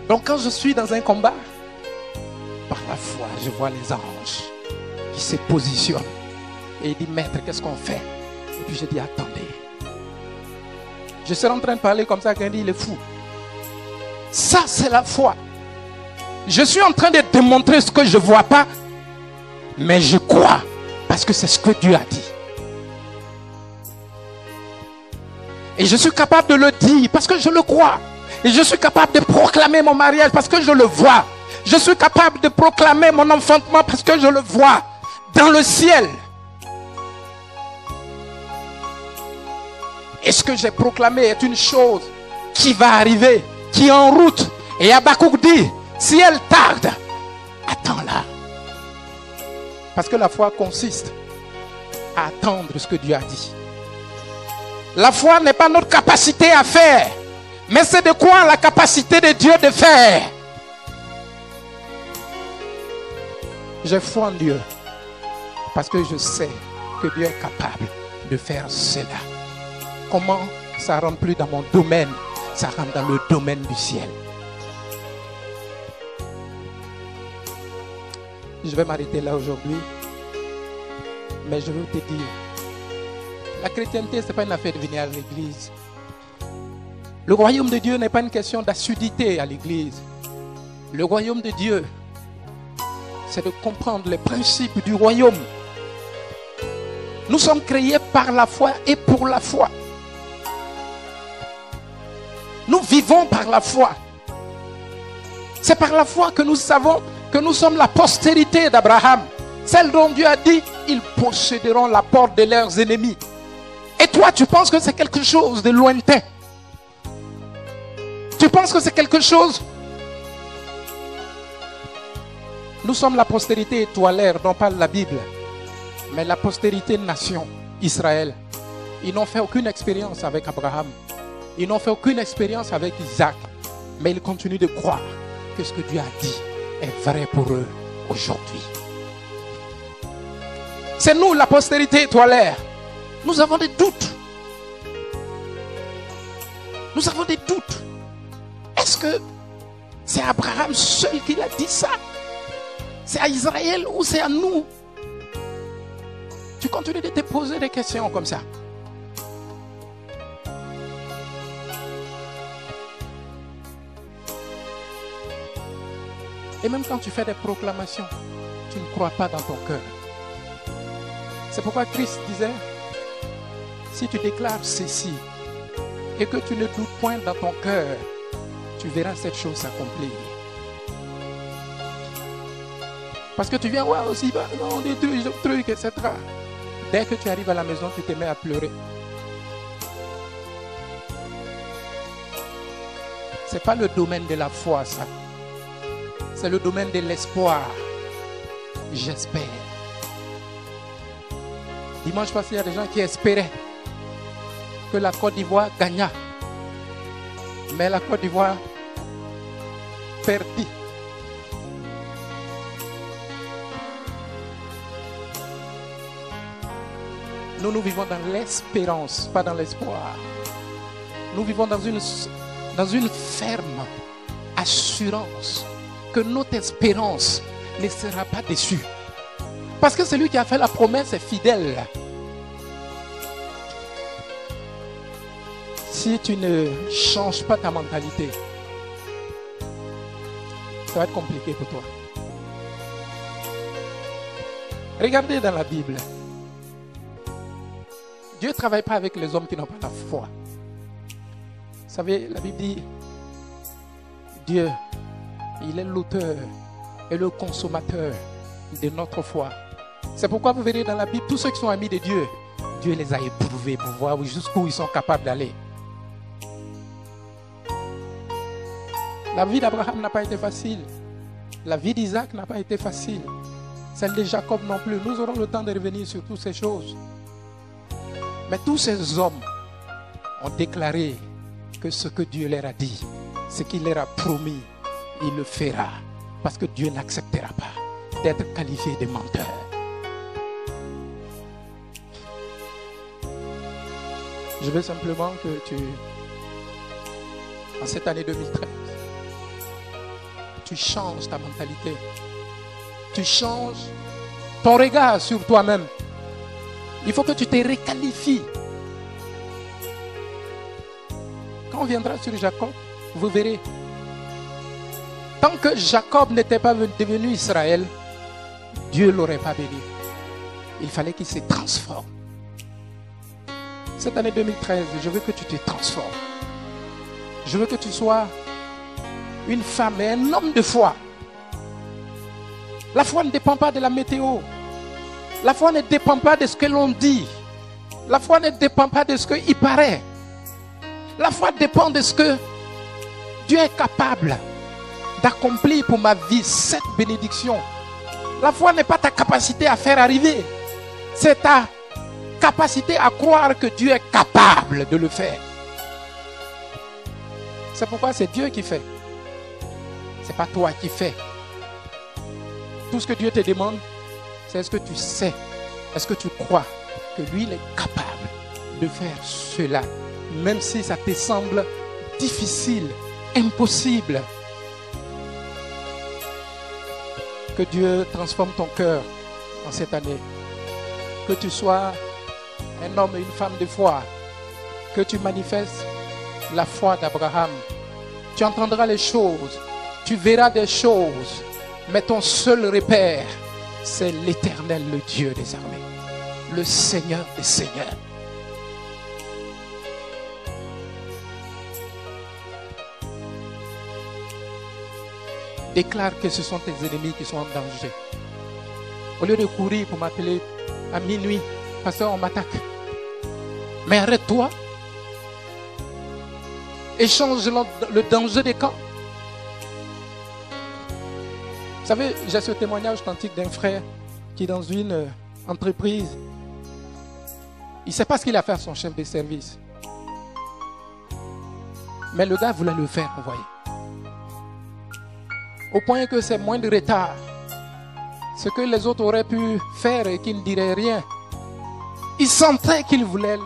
Donc quand je suis dans un combat, par la foi, je vois les anges qui se positionnent. Et il dit, maître, qu'est-ce qu'on fait? Et puis je dis, attendez. Je serai en train de parler comme ça, quelqu'un dit, il est fou. Ça, c'est la foi. Je suis en train de démontrer ce que je ne vois pas, mais je crois, parce que c'est ce que Dieu a dit. Et je suis capable de le dire, parce que je le crois. Et je suis capable de proclamer mon mariage, parce que je le vois. Je suis capable de proclamer mon enfantement, parce que je le vois dans le ciel. Et ce que j'ai proclamé est une chose qui va arriver, qui est en route. Et Habakkuk dit, si elle tarde, attends-la. Parce que la foi consiste à attendre ce que Dieu a dit. La foi n'est pas notre capacité à faire, mais c'est de quoi la capacité de Dieu de faire. J'ai foi en Dieu parce que je sais que Dieu est capable de faire cela. Comment? Ça ne rentre plus dans mon domaine, ça rentre dans le domaine du ciel. Je vais m'arrêter là aujourd'hui, mais je veux te dire, la chrétienté, ce n'est pas une affaire de venir à l'église. Le royaume de Dieu n'est pas une question d'assiduité à l'église. Le royaume de Dieu, c'est de comprendre les principes du royaume. Nous sommes créés par la foi et pour la foi. Nous vivons par la foi. C'est par la foi que nous savons que nous sommes la postérité d'Abraham. Celle dont Dieu a dit, ils posséderont la porte de leurs ennemis. Et toi, tu penses que c'est quelque chose de lointain. Tu penses que c'est quelque chose. Nous sommes la postérité étoilère dont parle la Bible. Mais la postérité nation, Israël, ils n'ont fait aucune expérience avec Abraham. Ils n'ont fait aucune expérience avec Isaac. Mais ils continuent de croire que ce que Dieu a dit est vrai pour eux aujourd'hui. C'est nous la postérité étoilère. Nous avons des doutes. Nous avons des doutes. Est-ce que c'est Abraham seul qui a dit ça? C'est à Israël ou c'est à nous? Tu continues de te poser des questions comme ça. Et même quand tu fais des proclamations, tu ne crois pas dans ton cœur. C'est pourquoi Christ disait, si tu déclares ceci et que tu ne doutes point dans ton cœur, tu verras cette chose s'accomplir. Parce que tu viens voir aussi, non, des trucs, etc. Dès que tu arrives à la maison, tu te mets à pleurer. Ce n'est pas le domaine de la foi, ça. C'est le domaine de l'espoir. J'espère. Dimanche passé, il y a des gens qui espéraient que la Côte d'Ivoire gagnât. Mais la Côte d'Ivoire perdit. Nous vivons dans l'espérance, pas dans l'espoir. Nous vivons dans une ferme assurance que notre espérance ne sera pas déçue. Parce que celui qui a fait la promesse est fidèle. Si tu ne changes pas ta mentalité, ça va être compliqué pour toi. Regardez dans la Bible. Dieu ne travaille pas avec les hommes qui n'ont pas la foi. Vous savez, la Bible dit, Dieu, il est l'auteur et le consommateur de notre foi. C'est pourquoi vous verrez dans la Bible, tous ceux qui sont amis de Dieu, Dieu les a éprouvés pour voir jusqu'où ils sont capables d'aller. La vie d'Abraham n'a pas été facile. La vie d'Isaac n'a pas été facile. Celle de Jacob non plus. Nous aurons le temps de revenir sur toutes ces choses. Mais tous ces hommes ont déclaré que ce que Dieu leur a dit, ce qu'il leur a promis, il le fera. Parce que Dieu n'acceptera pas d'être qualifié de menteur. Je veux simplement que en cette année 2013, tu changes ta mentalité. Tu changes ton regard sur toi-même. Il faut que tu te requalifies. Quand on viendra sur Jacob, vous verrez. Tant que Jacob n'était pas devenu Israël, Dieu ne l'aurait pas béni. Il fallait qu'il se transforme. Cette année 2013, je veux que tu te transformes. Je veux que tu sois une femme et un homme de foi. La foi ne dépend pas de la météo. La foi ne dépend pas de ce que l'on dit. La foi ne dépend pas de ce qu'il paraît. La foi dépend de ce que Dieu est capable d'accomplir pour ma vie, cette bénédiction. La foi n'est pas ta capacité à faire arriver. C'est ta capacité à croire que Dieu est capable de le faire. C'est pourquoi c'est Dieu qui fait. C'est pas toi qui fais. Tout ce que Dieu te demande, c'est est-ce que tu sais, est-ce que tu crois que lui, il est capable de faire cela, même si ça te semble difficile, impossible. Que Dieu transforme ton cœur en cette année. Que tu sois un homme et une femme de foi. Que tu manifestes la foi d'Abraham. Tu entendras les choses. Tu verras des choses. Mais ton seul repère, c'est l'Éternel, le Dieu des armées. Le Seigneur des seigneurs. Déclare que ce sont tes ennemis qui sont en danger. Au lieu de courir pour m'appeler à minuit, parce qu'on m'attaque. Mais arrête-toi. Échange le danger des camps. Vous savez, j'ai ce témoignage authentique d'un frère qui est dans une entreprise. Il ne sait pas ce qu'il a fait à son chef de service. Mais le gars voulait le faire envoyer. Au point que c'est moins de retard. Ce que les autres auraient pu faire et qui ne diraient rien. Il sentait qu'il voulait.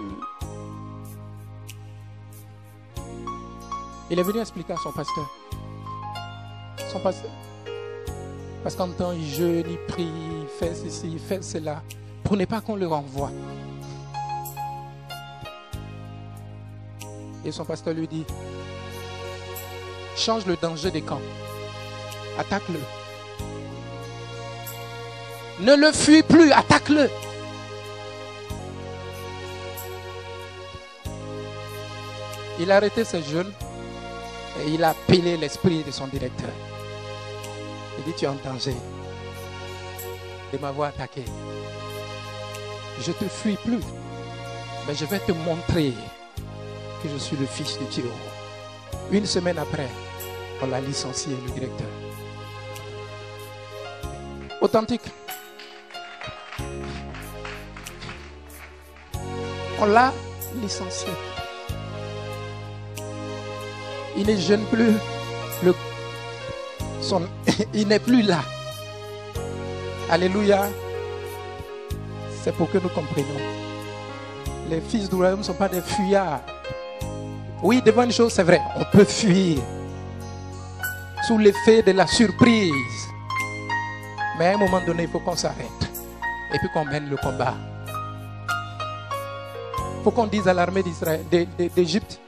Il est venu expliquer à son pasteur. Son pasteur. Parce qu'en même temps, il jeûne, il prie, il fait ceci, il fait cela. Pour ne pas qu'on le renvoie. Et son pasteur lui dit, change le danger des camps. Attaque-le. Ne le fuis plus, attaque-le. Il a arrêté ses jeûnes et il a appelé l'esprit de son directeur. Il dit, tu es en danger de m'avoir attaqué. Je ne te fuis plus, mais je vais te montrer que je suis le fils de Dieu. Une semaine après, on l'a licencié, le directeur. Authentique. On l'a licencié. Il ne jeûne plus. Il n'est plus là. Alléluia. C'est pour que nous comprenions. Les fils du royaume ne sont pas des fuyards. Oui, devant une chose, c'est vrai. On peut fuir. Sous l'effet de la surprise. Mais à un moment donné, il faut qu'on s'arrête. Et puis qu'on mène le combat. Il faut qu'on dise à l'armée d'Égypte.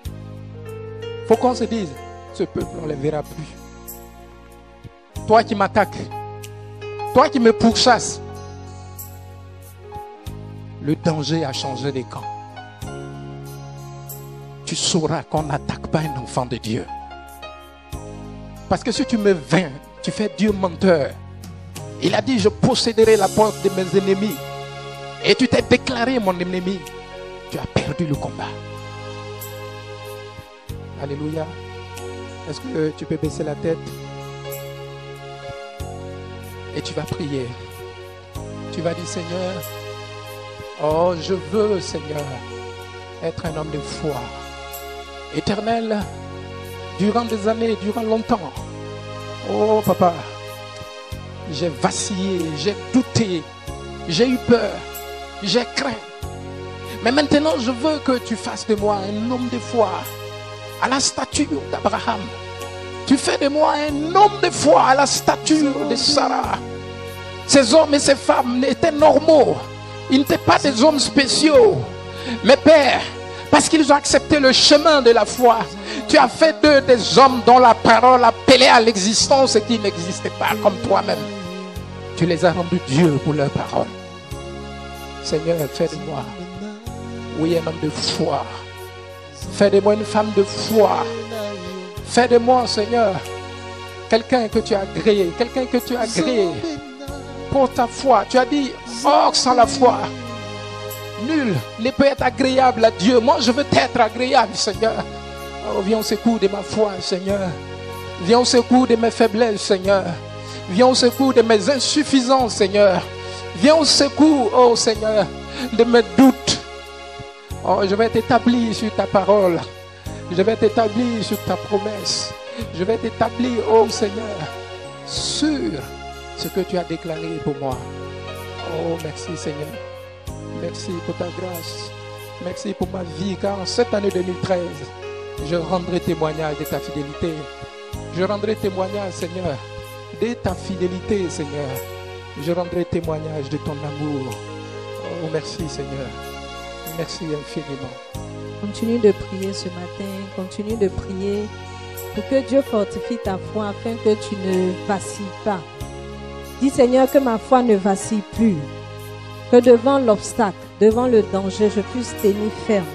Il faut qu'on se dise, ce peuple, on ne les verra plus. Toi qui m'attaques, toi qui me pourchasses, le danger a changé les camps. Tu sauras qu'on n'attaque pas un enfant de Dieu. Parce que si tu me vains, tu fais Dieu menteur. Il a dit, je posséderai la porte de mes ennemis. Et tu t'es déclaré mon ennemi. Tu as perdu le combat. Alléluia. Est-ce que tu peux baisser la tête? Et tu vas prier. Tu vas dire, Seigneur, oh, je veux, Seigneur, être un homme de foi. Éternel, durant des années, durant longtemps. Oh, papa, j'ai vacillé, j'ai douté, j'ai eu peur, j'ai craint. Mais maintenant, je veux que tu fasses de moi un homme de foi. À la stature d'Abraham. Tu fais de moi un homme de foi à la stature de Sarah. Ces hommes et ces femmes étaient normaux. Ils n'étaient pas des hommes spéciaux. Mais Père, parce qu'ils ont accepté le chemin de la foi, tu as fait d'eux des hommes dont la parole appelait à l'existence et qui n'existaient pas comme toi-même. Tu les as rendus Dieu pour leur parole. Seigneur, fais de moi, oui, un homme de foi. Fais de moi une femme de foi. Fais de moi, Seigneur, quelqu'un que tu as agréé. Quelqu'un que tu as agréé pour ta foi. Tu as dit, or sans la foi, nul ne peut être agréable à Dieu. Moi, je veux t'être agréable, Seigneur. Oh, viens au secours de ma foi, Seigneur. Viens au secours de mes faiblesses, Seigneur. Viens au secours de mes insuffisances, Seigneur. Viens au secours, oh Seigneur, de mes doutes. Oh, je vais t'établir sur ta parole. Je vais t'établir sur ta promesse. Je vais t'établir, oh Seigneur, sur ce que tu as déclaré pour moi. Oh, merci Seigneur. Merci pour ta grâce. Merci pour ma vie, car en cette année 2013, je rendrai témoignage de ta fidélité. Je rendrai témoignage, Seigneur, de ta fidélité, Seigneur. Je rendrai témoignage de ton amour. Oh, merci Seigneur. Merci infiniment. Continue de prier ce matin. Continue de prier pour que Dieu fortifie ta foi afin que tu ne vacilles pas. Dis Seigneur que ma foi ne vacille plus. Que devant l'obstacle, devant le danger, je puisse tenir ferme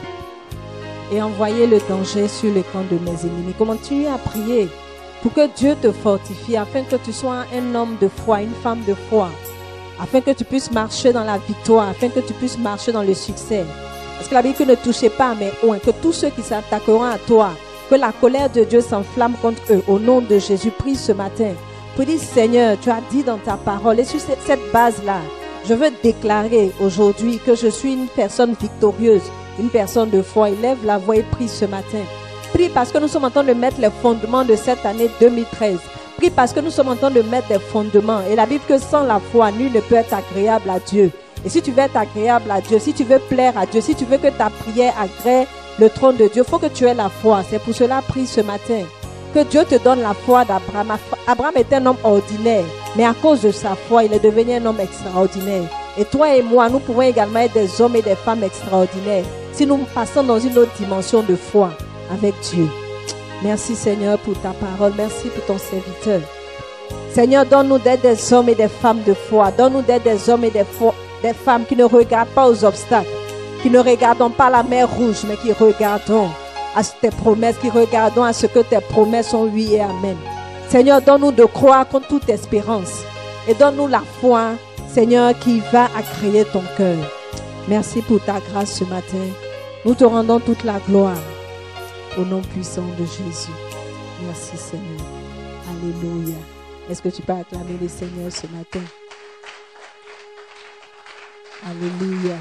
et envoyer le danger sur le camp de mes ennemis. Continue à prier pour que Dieu te fortifie afin que tu sois un homme de foi, une femme de foi, afin que tu puisses marcher dans la victoire, afin que tu puisses marcher dans le succès. Parce que la Bible dit ne touchez pas mais que tous ceux qui s'attaqueront à toi, que la colère de Dieu s'enflamme contre eux. Au nom de Jésus, prie ce matin. Pour dire Seigneur, tu as dit dans ta parole, et sur cette base-là, je veux déclarer aujourd'hui que je suis une personne victorieuse, une personne de foi. Élève la voix et prie ce matin. Prie parce que nous sommes en train de mettre les fondements de cette année 2013. Prie parce que nous sommes en train de mettre des fondements. Et la Bible dit que sans la foi, nul ne peut être agréable à Dieu. Et si tu veux être agréable à Dieu, si tu veux plaire à Dieu, si tu veux que ta prière agrée le trône de Dieu, il faut que tu aies la foi. C'est pour cela, prie ce matin. Que Dieu te donne la foi d'Abraham. Abraham était un homme ordinaire, mais à cause de sa foi, il est devenu un homme extraordinaire. Et toi et moi, nous pouvons également être des hommes et des femmes extraordinaires si nous passons dans une autre dimension de foi avec Dieu. Merci Seigneur pour ta parole. Merci pour ton serviteur. Seigneur, donne-nous d'être des hommes et des femmes de foi. Donne-nous d'être des hommes et des femmes qui ne regardent pas aux obstacles, qui ne regardons pas la mer rouge, mais qui regardons à tes promesses, qui regardons à ce que tes promesses sont oui et amen. Seigneur, donne-nous de croire contre toute espérance et donne-nous la foi, Seigneur, qui va accréer ton cœur. Merci pour ta grâce ce matin. Nous te rendons toute la gloire au nom puissant de Jésus. Merci Seigneur. Alléluia. Est-ce que tu peux acclamer le Seigneur ce matin? Alléluia.